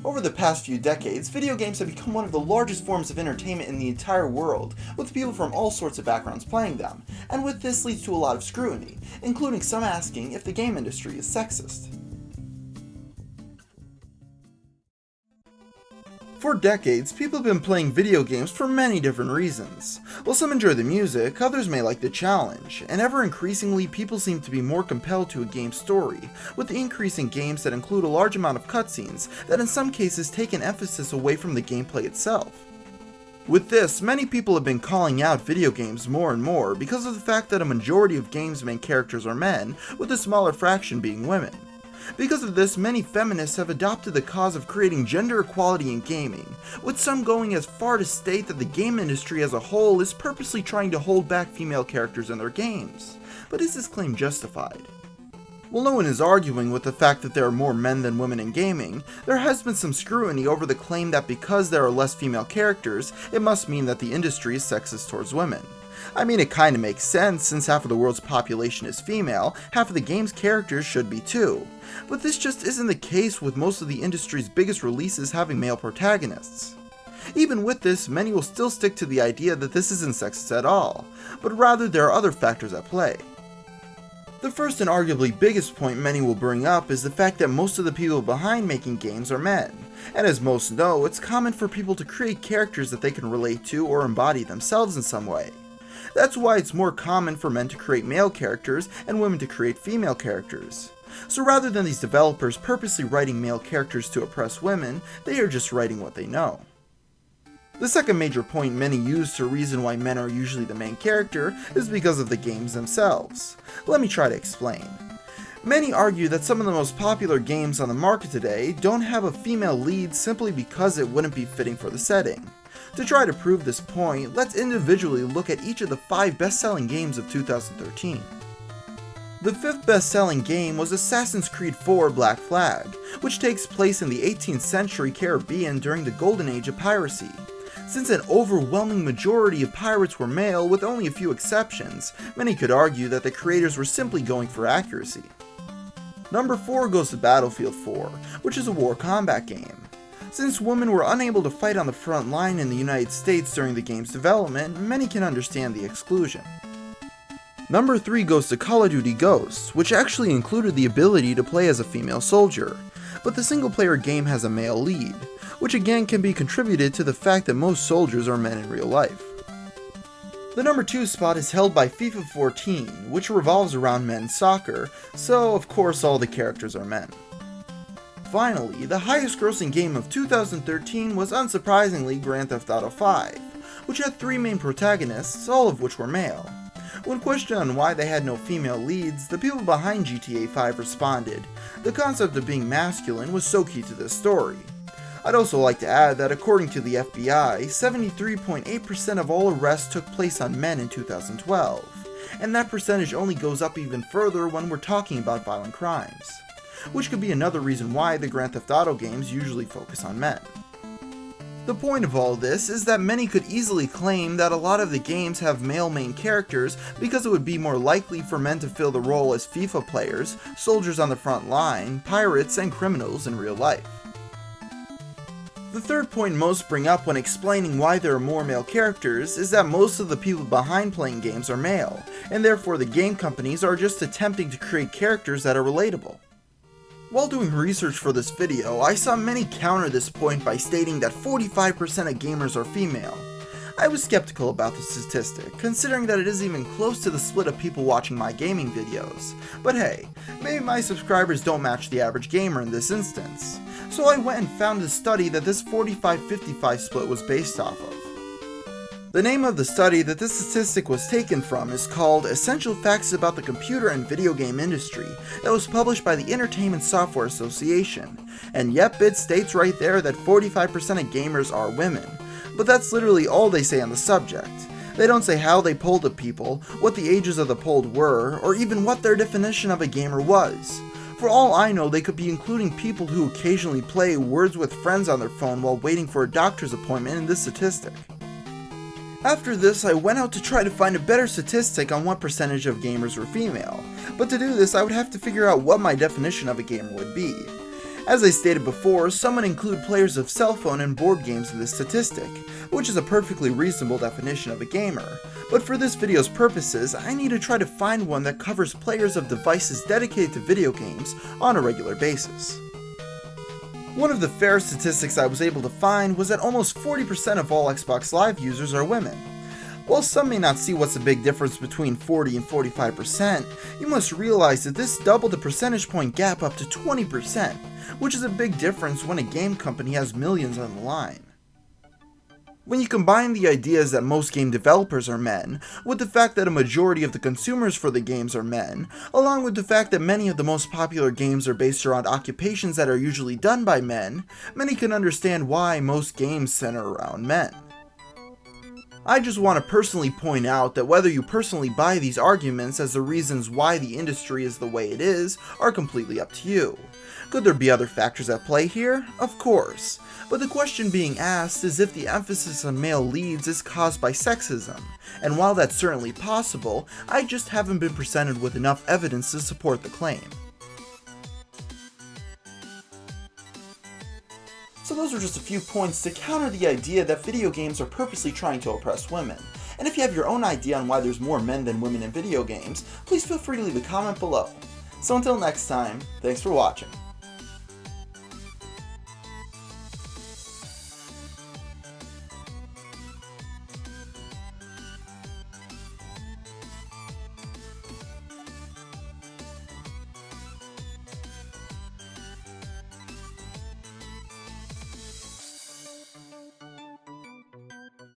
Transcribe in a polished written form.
Over the past few decades, video games have become one of the largest forms of entertainment in the entire world, with people from all sorts of backgrounds playing them, and with this leads to a lot of scrutiny, including some asking if the game industry is sexist. For decades, people have been playing video games for many different reasons. While some enjoy the music, others may like the challenge, and ever increasingly people seem to be more compelled to a game's story, with the increase in games that include a large amount of cutscenes that in some cases take an emphasis away from the gameplay itself. With this, many people have been calling out video games more and more because of the fact that a majority of games' main characters are men, with a smaller fraction being women. Because of this, many feminists have adopted the cause of creating gender equality in gaming, with some going as far to state that the game industry as a whole is purposely trying to hold back female characters in their games. But is this claim justified? While no one is arguing with the fact that there are more men than women in gaming, there has been some scrutiny over the claim that because there are less female characters, it must mean that the industry is sexist towards women. I mean, it kinda makes sense, since half of the world's population is female, half of the game's characters should be too. But this just isn't the case with most of the industry's biggest releases having male protagonists. Even with this, many will still stick to the idea that this isn't sexist at all, but rather there are other factors at play. The first and arguably biggest point many will bring up is the fact that most of the people behind making games are men, and as most know, it's common for people to create characters that they can relate to or embody themselves in some way. That's why it's more common for men to create male characters and women to create female characters. So rather than these developers purposely writing male characters to oppress women, they are just writing what they know. The second major point many use to reason why men are usually the main character is because of the games themselves. Let me try to explain. Many argue that some of the most popular games on the market today don't have a female lead simply because it wouldn't be fitting for the setting. To try to prove this point, let's individually look at each of the 5 best-selling games of 2013. The 5th best-selling game was Assassin's Creed IV Black Flag, which takes place in the 18th century Caribbean during the golden age of piracy. Since an overwhelming majority of pirates were male with only a few exceptions, many could argue that the creators were simply going for accuracy. Number 4 goes to Battlefield 4, which is a war combat game. Since women were unable to fight on the front line in the United States during the game's development, many can understand the exclusion. Number 3 goes to Call of Duty Ghosts, which actually included the ability to play as a female soldier, but the single-player game has a male lead, which again can be contributed to the fact that most soldiers are men in real life. The number 2 spot is held by FIFA 14, which revolves around men's soccer, so of course all the characters are men. Finally, the highest grossing game of 2013 was unsurprisingly Grand Theft Auto V, which had 3 main protagonists, all of which were male. When questioned on why they had no female leads, the people behind GTA 5 responded, "The concept of being masculine was so key to this story." I'd also like to add that according to the FBI, 73.8% of all arrests took place on men in 2012, and that percentage only goes up even further when we're talking about violent crimes, which could be another reason why the Grand Theft Auto games usually focus on men. The point of all this is that many could easily claim that a lot of the games have male main characters because it would be more likely for men to fill the role as FIFA players, soldiers on the front line, pirates, and criminals in real life. The third point most bring up when explaining why there are more male characters is that most of the people behind playing games are male, and therefore the game companies are just attempting to create characters that are relatable. While doing research for this video, I saw many counter this point by stating that 45% of gamers are female. I was skeptical about the statistic, considering that it isn't even close to the split of people watching my gaming videos. But hey, maybe my subscribers don't match the average gamer in this instance. So I went and found a study that this 45-55 split was based off of. The name of the study that this statistic was taken from is called Essential Facts About the Computer and Video Game Industry, that was published by the Entertainment Software Association. And yep, it states right there that 45% of gamers are women. But that's literally all they say on the subject. They don't say how they polled the people, what the ages of the polled were, or even what their definition of a gamer was. For all I know, they could be including people who occasionally play Words with Friends on their phone while waiting for a doctor's appointment in this statistic. After this, I went out to try to find a better statistic on what percentage of gamers were female, but to do this I would have to figure out what my definition of a gamer would be. As I stated before, some would include players of cell phone and board games in this statistic, which is a perfectly reasonable definition of a gamer, but for this video's purposes, I need to try to find one that covers players of devices dedicated to video games on a regular basis. One of the fair statistics I was able to find was that almost 40% of all Xbox Live users are women. While some may not see what's the big difference between 40 and 45%, you must realize that this doubled the percentage point gap up to 20%, which is a big difference when a game company has millions on the line. When you combine the ideas that most game developers are men, with the fact that a majority of the consumers for the games are men, along with the fact that many of the most popular games are based around occupations that are usually done by men, many can understand why most games center around men. I just want to personally point out that whether you personally buy these arguments as the reasons why the industry is the way it is are completely up to you. Could there be other factors at play here? Of course. But the question being asked is if the emphasis on male leads is caused by sexism, and while that's certainly possible, I just haven't been presented with enough evidence to support the claim. So those are just a few points to counter the idea that video games are purposely trying to oppress women. And if you have your own idea on why there's more men than women in video games, please feel free to leave a comment below. So until next time, thanks for watching.